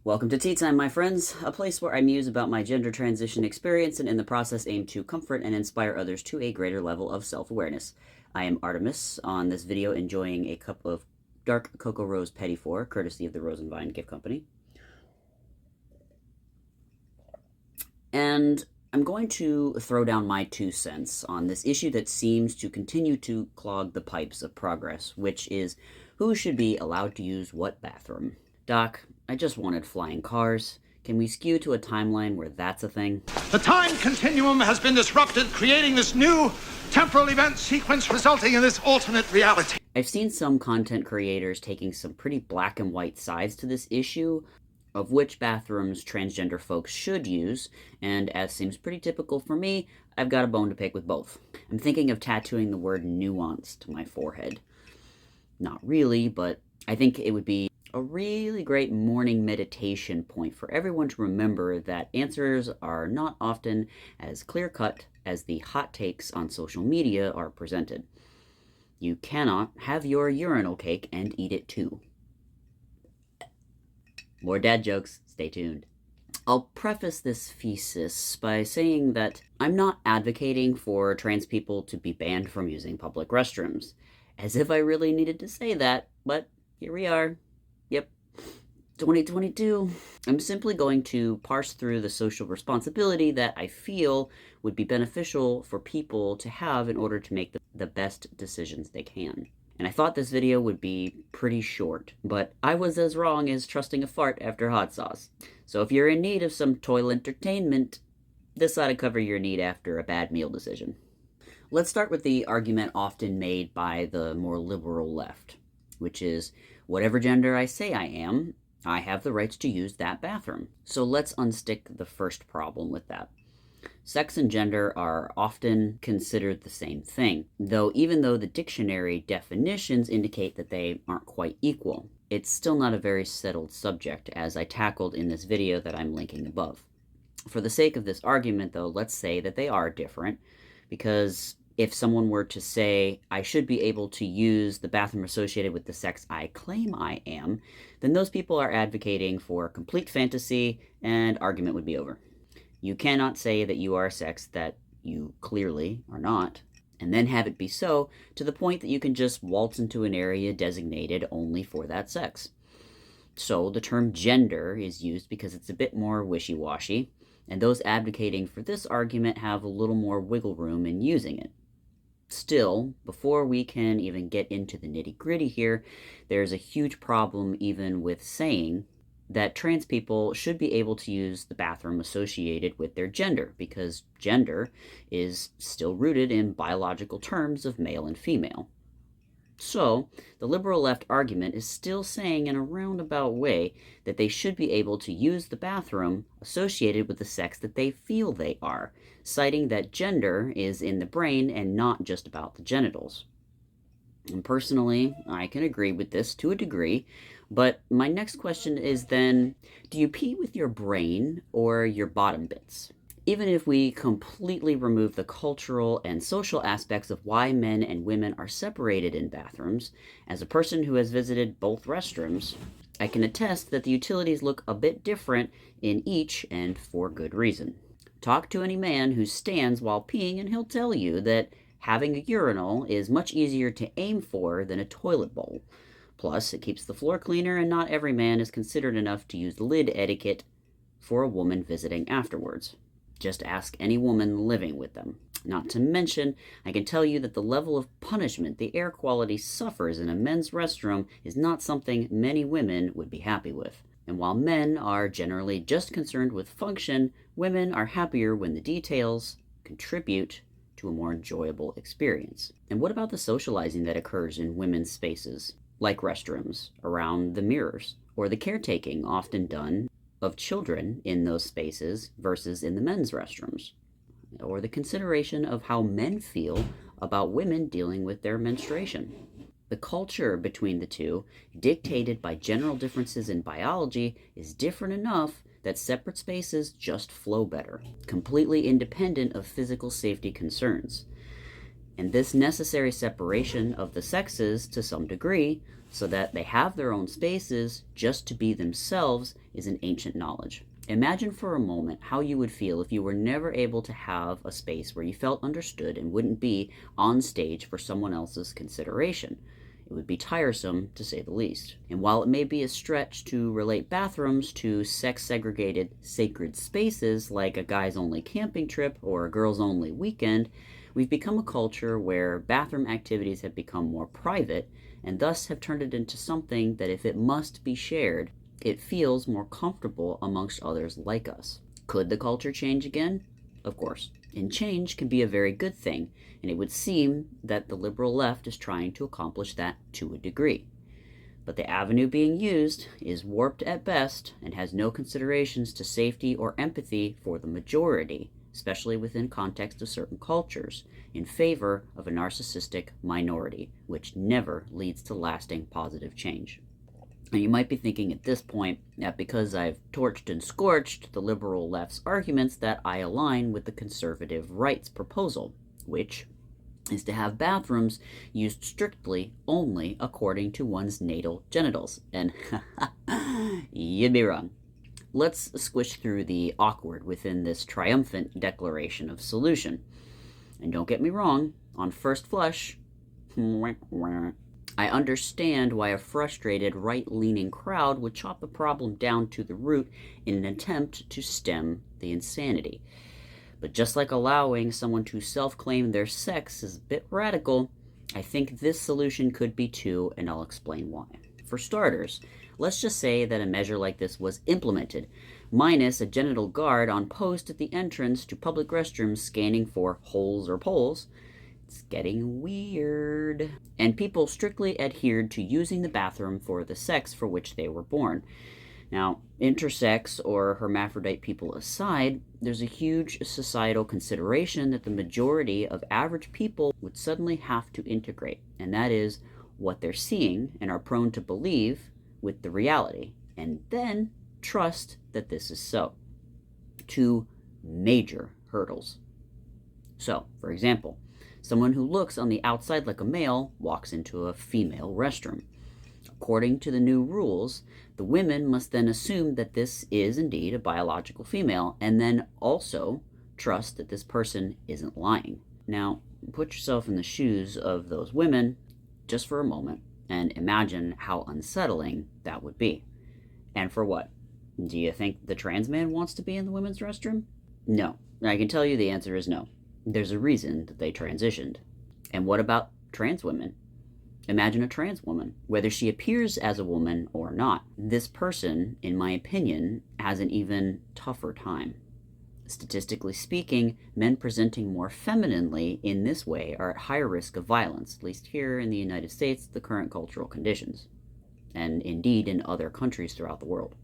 Welcome to Tea Time, my friends, a place where I muse about my gender transition experience and in the process aim to comfort and inspire others to a greater level of self-awareness. I am Artemis, on this video enjoying a cup of dark cocoa rose petit four, courtesy of the Rose and Vine Gift Company. And I'm going to throw down my 2 cents on this issue that seems to continue to clog the pipes of progress, which is who should be allowed to use what bathroom. Doc, I just wanted flying cars. Can we skew to a timeline where that's a thing? The time continuum has been disrupted, creating this new temporal event sequence resulting in this alternate reality. I've seen some content creators taking some pretty black and white sides to this issue of which bathrooms transgender folks should use, and as seems pretty typical for me, I've got a bone to pick with both. I'm thinking of tattooing the word nuance to my forehead. Not really, but I think it would be a really great morning meditation point for everyone to remember that answers are not often as clear-cut as the hot takes on social media are presented. You cannot have your urinal cake and eat it too. More dad jokes, stay tuned. I'll preface this thesis by saying that I'm not advocating for trans people to be banned from using public restrooms, as if I really needed to say that, but here we are. Yep, 2022. I'm simply going to parse through the social responsibility that I feel would be beneficial for people to have in order to make the best decisions they can. And I thought this video would be pretty short, but I was as wrong as trusting a fart after hot sauce. So if you're in need of some toilet entertainment, this ought to cover your need after a bad meal decision. Let's start with the argument often made by the more liberal left, which is, whatever gender I say I am, I have the rights to use that bathroom. So let's unstick the first problem with that. Sex and gender are often considered the same thing, even though the dictionary definitions indicate that they aren't quite equal. It's still not a very settled subject, as I tackled in this video that I'm linking above. For the sake of this argument, though, let's say that they are different, because if someone were to say, I should be able to use the bathroom associated with the sex I claim I am, then those people are advocating for complete fantasy, and argument would be over. You cannot say that you are a sex that you clearly are not, and then have it be so, to the point that you can just waltz into an area designated only for that sex. So the term gender is used because it's a bit more wishy-washy, and those advocating for this argument have a little more wiggle room in using it. Still, before we can even get into the nitty-gritty here, there's a huge problem even with saying that trans people should be able to use the bathroom associated with their gender, because gender is still rooted in biological terms of male and female. So, the liberal left argument is still saying in a roundabout way that they should be able to use the bathroom associated with the sex that they feel they are, citing that gender is in the brain and not just about the genitals. And personally, I can agree with this to a degree, but my next question is then, do you pee with your brain or your bottom bits? Even if we completely remove the cultural and social aspects of why men and women are separated in bathrooms, as a person who has visited both restrooms, I can attest that the utilities look a bit different in each, and for good reason. Talk to any man who stands while peeing and he'll tell you that having a urinal is much easier to aim for than a toilet bowl. Plus, it keeps the floor cleaner, and not every man is considerate enough to use lid etiquette for a woman visiting afterwards. Just ask any woman living with them. Not to mention, I can tell you that the level of punishment the air quality suffers in a men's restroom is not something many women would be happy with. And while men are generally just concerned with function, women are happier when the details contribute to a more enjoyable experience. And what about the socializing that occurs in women's spaces, like restrooms, around the mirrors, or the caretaking often done of children in those spaces versus in the men's restrooms, or the consideration of how men feel about women dealing with their menstruation. The culture between the two, dictated by general differences in biology, is different enough that separate spaces just flow better, completely independent of physical safety concerns. And this necessary separation of the sexes, to some degree, so that they have their own spaces just to be themselves is an ancient knowledge. Imagine for a moment how you would feel if you were never able to have a space where you felt understood and wouldn't be on stage for someone else's consideration. It would be tiresome, to say the least. And while it may be a stretch to relate bathrooms to sex-segregated sacred spaces like a guys-only camping trip or a girls-only weekend, we've become a culture where bathroom activities have become more private and thus have turned it into something that if it must be shared, it feels more comfortable amongst others like us. Could the culture change again? Of course. And change can be a very good thing, and it would seem that the liberal left is trying to accomplish that to a degree. But the avenue being used is warped at best and has no considerations to safety or empathy for the majority, especially within context of certain cultures, in favor of a narcissistic minority, which never leads to lasting positive change. And you might be thinking at this point that because I've torched and scorched the liberal left's arguments that I align with the conservative right's proposal, which is to have bathrooms used strictly only according to one's natal genitals. And you'd be wrong. Let's squish through the awkward within this triumphant declaration of solution. And don't get me wrong, on first flush, I understand why a frustrated right-leaning crowd would chop the problem down to the root in an attempt to stem the insanity. But just like allowing someone to self-claim their sex is a bit radical, I think this solution could be too, and I'll explain why. For starters, let's just say that a measure like this was implemented, minus a genital guard on post at the entrance to public restrooms scanning for holes or poles. It's getting weird. And people strictly adhered to using the bathroom for the sex for which they were born. Now, intersex or hermaphrodite people aside, there's a huge societal consideration that the majority of average people would suddenly have to integrate, and that is what they're seeing and are prone to believe with the reality, and then trust that this is so. Two major hurdles. So, for example, someone who looks on the outside like a male walks into a female restroom. According to the new rules, the women must then assume that this is indeed a biological female and then also trust that this person isn't lying. Now, put yourself in the shoes of those women just for a moment and imagine how unsettling that would be. And for what? Do you think the trans man wants to be in the women's restroom? No. I can tell you the answer is no. There's a reason that they transitioned. And what about trans women? Imagine a trans woman, whether she appears as a woman or not. This person, in my opinion, has an even tougher time. Statistically speaking, men presenting more femininely in this way are at higher risk of violence, at least here in the United States, the current cultural conditions, and indeed in other countries throughout the world.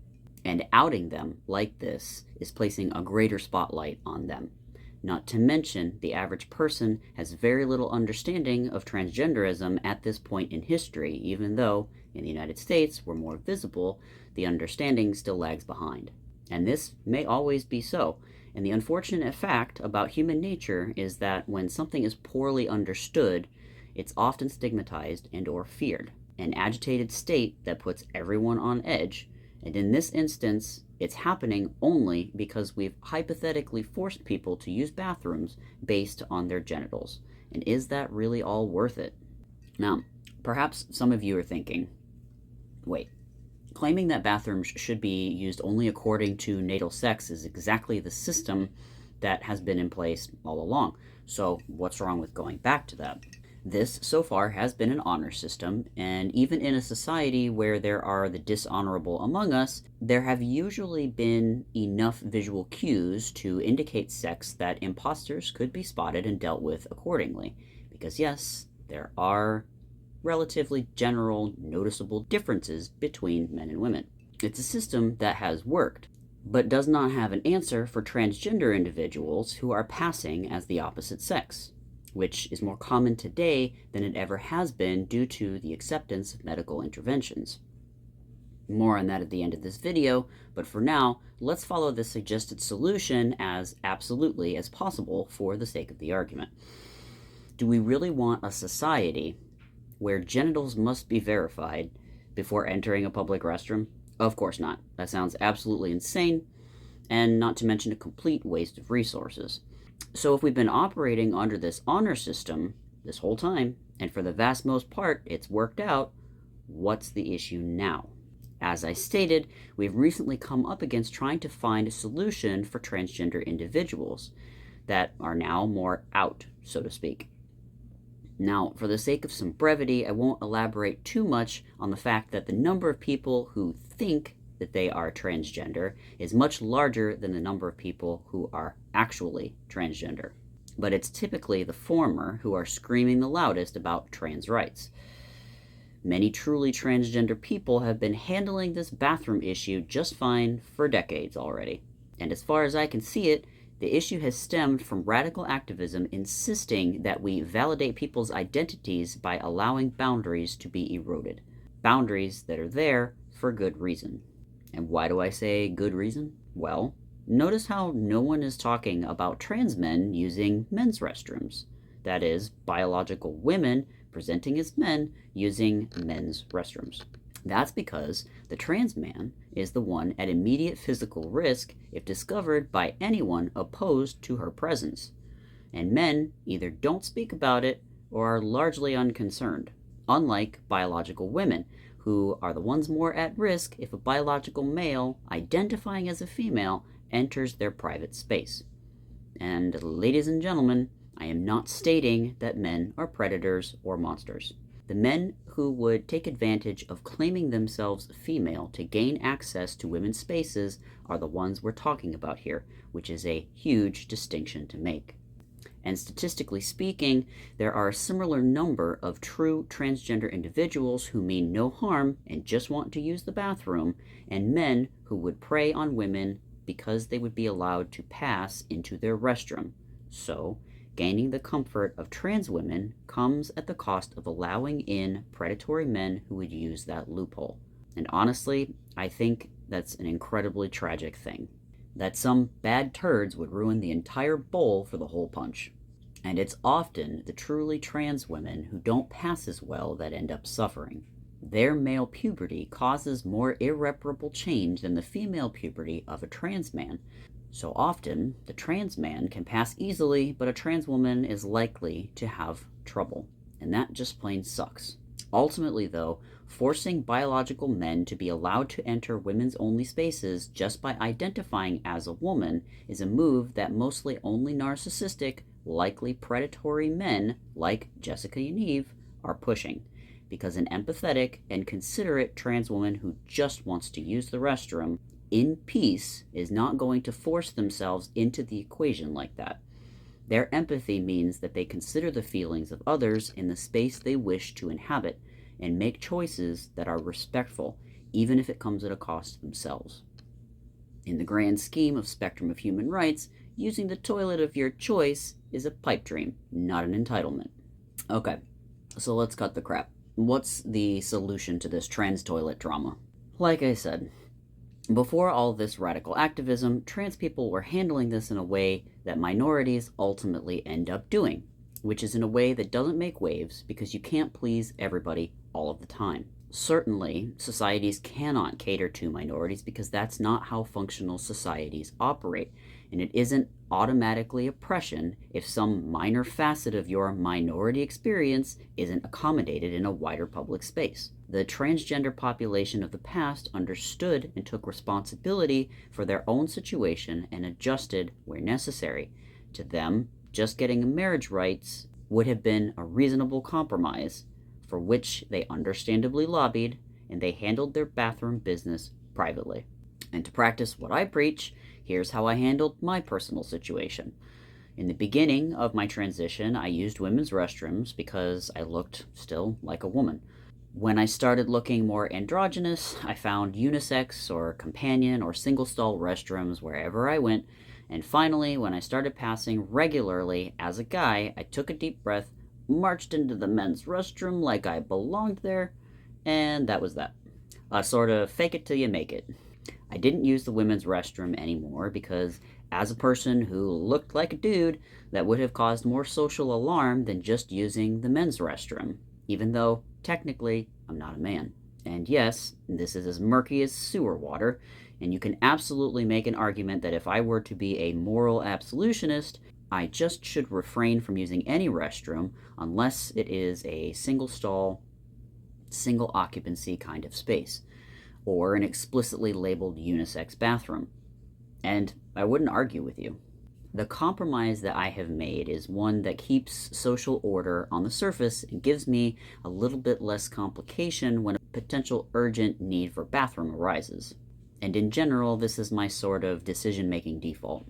And outing them like this is placing a greater spotlight on them. Not to mention, the average person has very little understanding of transgenderism at this point in history, even though, in the United States, we're more visible, the understanding still lags behind. And this may always be so. And the unfortunate fact about human nature is that when something is poorly understood, it's often stigmatized and or feared. An agitated state that puts everyone on edge, and in this instance, it's happening only because we've hypothetically forced people to use bathrooms based on their genitals. And is that really all worth it? Now, perhaps some of you are thinking, wait, claiming that bathrooms should be used only according to natal sex is exactly the system that has been in place all along. So what's wrong with going back to that? This, so far, has been an honor system, and even in a society where there are the dishonorable among us, there have usually been enough visual cues to indicate sex that imposters could be spotted and dealt with accordingly. Because yes, there are relatively general, noticeable differences between men and women. It's a system that has worked, but does not have an answer for transgender individuals who are passing as the opposite sex, which is more common today than it ever has been due to the acceptance of medical interventions. More on that at the end of this video, but for now, let's follow the suggested solution as absolutely as possible for the sake of the argument. Do we really want a society where genitals must be verified before entering a public restroom? Of course not. That sounds absolutely insane, and not to mention a complete waste of resources. So if we've been operating under this honor system this whole time, and for the vast most part it's worked out, what's the issue now? As I stated, we've recently come up against trying to find a solution for transgender individuals that are now more out, so to speak. Now, for the sake of some brevity, I won't elaborate too much on the fact that the number of people who think that they are transgender is much larger than the number of people who are actually transgender. But it's typically the former who are screaming the loudest about trans rights. Many truly transgender people have been handling this bathroom issue just fine for decades already. And as far as I can see it, the issue has stemmed from radical activism insisting that we validate people's identities by allowing boundaries to be eroded. Boundaries that are there for good reason. And why do I say good reason? Well, notice how no one is talking about trans men using men's restrooms. That is, biological women presenting as men using men's restrooms. That's because the trans man is the one at immediate physical risk if discovered by anyone opposed to her presence. And men either don't speak about it or are largely unconcerned, unlike biological women, who are the ones more at risk if a biological male identifying as a female enters their private space. And ladies and gentlemen, I am not stating that men are predators or monsters. The men who would take advantage of claiming themselves female to gain access to women's spaces are the ones we're talking about here, which is a huge distinction to make. And statistically speaking, there are a similar number of true transgender individuals who mean no harm and just want to use the bathroom, and men who would prey on women because they would be allowed to pass into their restroom. So, gaining the comfort of trans women comes at the cost of allowing in predatory men who would use that loophole. And honestly, I think that's an incredibly tragic thing. That some bad turds would ruin the entire bowl for the whole punch. And it's often the truly trans women who don't pass as well that end up suffering. Their male puberty causes more irreparable change than the female puberty of a trans man. So often, the trans man can pass easily, but a trans woman is likely to have trouble. And that just plain sucks. Ultimately, though, forcing biological men to be allowed to enter women's only spaces just by identifying as a woman is a move that mostly only narcissistic, likely predatory men like Jessica and Eve are pushing. Because an empathetic and considerate trans woman who just wants to use the restroom in peace is not going to force themselves into the equation like that. Their empathy means that they consider the feelings of others in the space they wish to inhabit and make choices that are respectful, even if it comes at a cost to themselves. In the grand scheme of spectrum of human rights, using the toilet of your choice is a pipe dream, not an entitlement. Okay, so let's cut the crap. What's the solution to this trans toilet drama? Like I said, before all this radical activism, trans people were handling this in a way that minorities ultimately end up doing, which is in a way that doesn't make waves because you can't please everybody all of the time. Certainly, societies cannot cater to minorities because that's not how functional societies operate, and it isn't automatically oppression if some minor facet of your minority experience isn't accommodated in a wider public space. The transgender population of the past understood and took responsibility for their own situation and adjusted where necessary. To them, just getting marriage rights would have been a reasonable compromise, for which they understandably lobbied, and they handled their bathroom business privately. And to practice what I preach, here's how I handled my personal situation. In the beginning of my transition, I used women's restrooms because I looked still like a woman. When I started looking more androgynous, I found unisex or companion or single-stall restrooms wherever I went, and finally, when I started passing regularly as a guy, I took a deep breath, marched into the men's restroom like I belonged there, and that was that. A sort of fake it till you make it. I didn't use the women's restroom anymore because, as a person who looked like a dude, that would have caused more social alarm than just using the men's restroom. even though technically I'm not a man. And yes, this is as murky as sewer water, and you can absolutely make an argument that if I were to be a moral absolutionist, I just should refrain from using any restroom unless it is a single stall, single occupancy kind of space, or an explicitly labeled unisex bathroom. And I wouldn't argue with you. The compromise that I have made is one that keeps social order on the surface and gives me a little bit less complication when a potential urgent need for bathroom arises. And in general, this is my sort of decision-making default.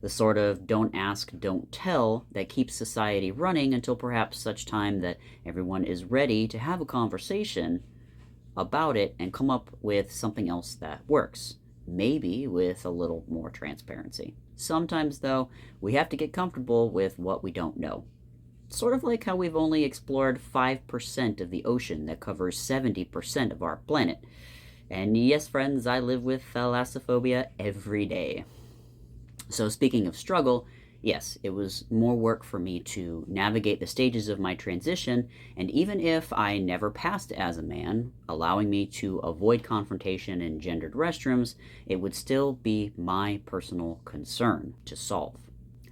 The sort of don't ask, don't tell that keeps society running until perhaps such time that everyone is ready to have a conversation about it and come up with something else that works. Maybe with a little more transparency. Sometimes, though, we have to get comfortable with what we don't know. Sort of like how we've only explored 5% of the ocean that covers 70% of our planet. And yes, friends, I live with thalassophobia every day. So speaking of struggle, yes, it was more work for me to navigate the stages of my transition, and even if I never passed as a man, allowing me to avoid confrontation in gendered restrooms, it would still be my personal concern to solve.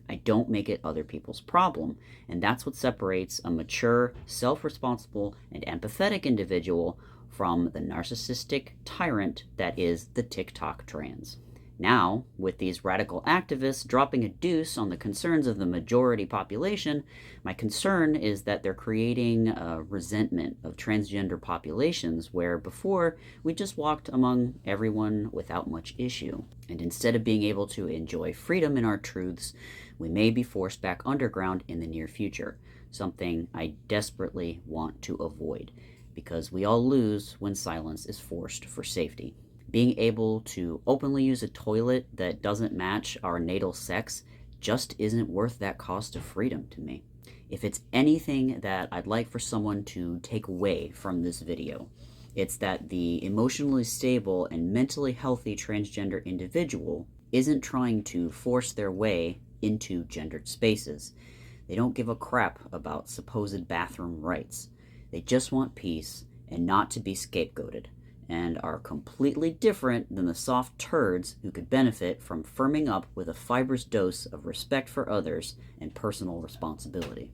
I don't make it other people's problem, and that's what separates a mature, self-responsible, and empathetic individual from the narcissistic tyrant that is the TikTok trans. Now, with these radical activists dropping a deuce on the concerns of the majority population, my concern is that they're creating a resentment of transgender populations where before we just walked among everyone without much issue. And instead of being able to enjoy freedom in our truths, we may be forced back underground in the near future, something I desperately want to avoid, because we all lose when silence is forced for safety. Being able to openly use a toilet that doesn't match our natal sex just isn't worth that cost of freedom to me. If it's anything that I'd like for someone to take away from this video, it's that the emotionally stable and mentally healthy transgender individual isn't trying to force their way into gendered spaces. They don't give a crap about supposed bathroom rights. They just want peace and not to be scapegoated, and are completely different than the soft turds who could benefit from firming up with a fibrous dose of respect for others and personal responsibility.